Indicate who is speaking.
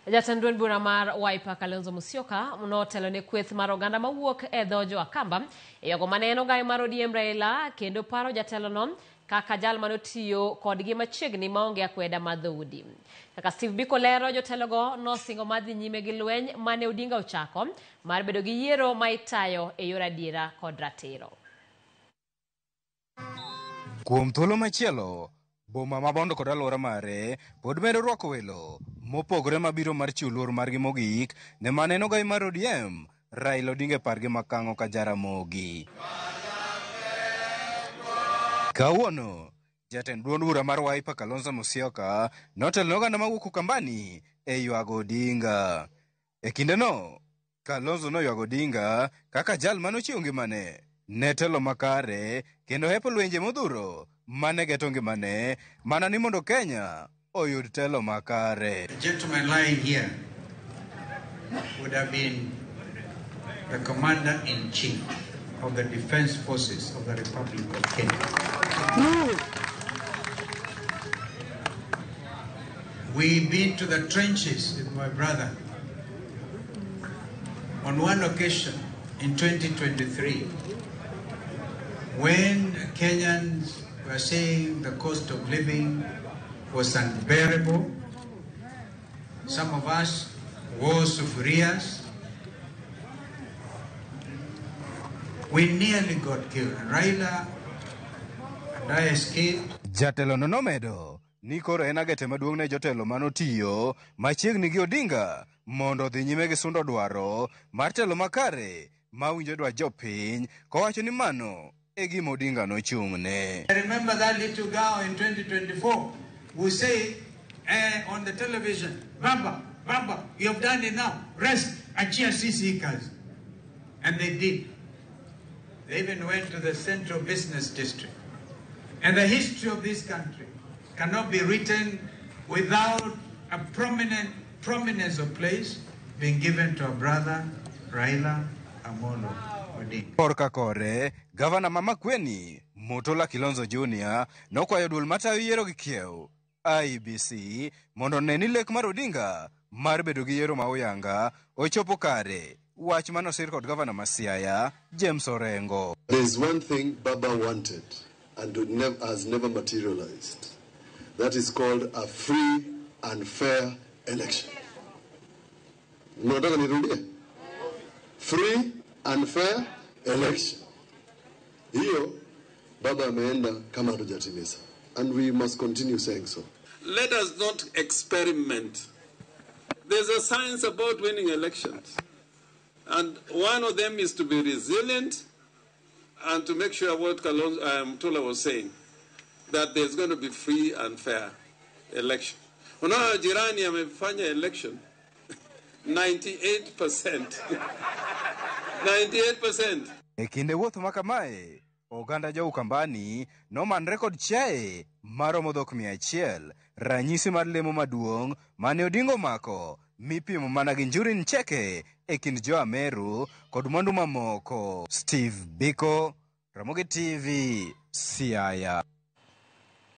Speaker 1: Jatend duond bura mar Wiper Kalonzo Musyoka notelo ne kweth mar oganda mawuok e dhojo Akamba yogo maneno gai mar ODM Raila kendo paro jatelo no kaka jal manotiyo kodgi machiegni maonge akweda madhoudi. Kaka Steve Biko lero jotelo go nosingo madhi nyime gi lweny mane Odinga ochako mar bedo gi yiero ma itayo e yor adiera kod ratiro.
Speaker 2: Kuom thuolo machielo, boma ma Bondo kod alwora mare pod medo rwako welo mopogore mabiro mar chiwo luor margi mogik ne maneno gai mar ODM Raila Odinga pargi makang'o ka Jaramogi. Kawuono, jatend duond bura mar Wiper Kalonzo Musyoka notelo oganda mawuok Ukambani e ywago Odinga. E kindeno, Kalonzo noywago Odinga kaka jal manochiwo ngimane ne telo makare kendo hepo lwenje modhuro mane geto ngimane mana ni mondo Kenya oyud telo makare.
Speaker 3: The gentleman lying here would have been the commander-in-chief of the defense forces of the Republic of Kenya. We've been to the trenches with my brother. On one occasion in 2023, when Kenyans were saying the cost of living was unbearable, some of us wore sufurias. We nearly got killed. Raila and I escaped.
Speaker 2: Jatelo no nomedo ni koro en agete maduong' ne jotelo manotiyo machiegni gi Odinga mondo dhi nyime gi sundo dwaro mar telo makare mawinjo dwa jopiny kowacho ni mano e gima Odinga nochung'ne.
Speaker 3: I remember that little girl in 2024 who said on the television, Baba, you have done enough. Rest, achia sisi kazi. And they did. They even went to the Central Business District. And the history of this country cannot be written without a prominence of place being given to our brother Raila Amolo Odinga.
Speaker 2: Porka kore, Gavana Mama Kweni, Mutola Kilonzo Jr. nokwayo duol matayo yiero gi kiew IEBC mondo neni lek mar Odinga mar bedo gi yiero ma oyanga ochopo kare. Wach manosir kod Gavana ma Siaya, James Orengo.
Speaker 4: There's one thing Baba wanted and has never materialized. That is called a free and fair election. Mnataka nirudie? Free and fair election. Hiyo Baba ameenda kama hatujatimiza. And we must continue saying so.
Speaker 5: Let us not experiment. There's a science about winning elections. And one of them is to be resilient and to make sure what Tola was saying, that there's going to be free and fair election. Unaona jirani amefanya election 98%. 98%.
Speaker 2: E kinde wuoth makamae, oganda jo Ukambani noman rekod chae maromo dhok 100, ranyisi mar lemo maduong' mane Odinga omako mipimo mana gi njuri ncheke e kind jo Ameru kod mwandu mamoko. Steve Biko, Ramogi TV, Siaya.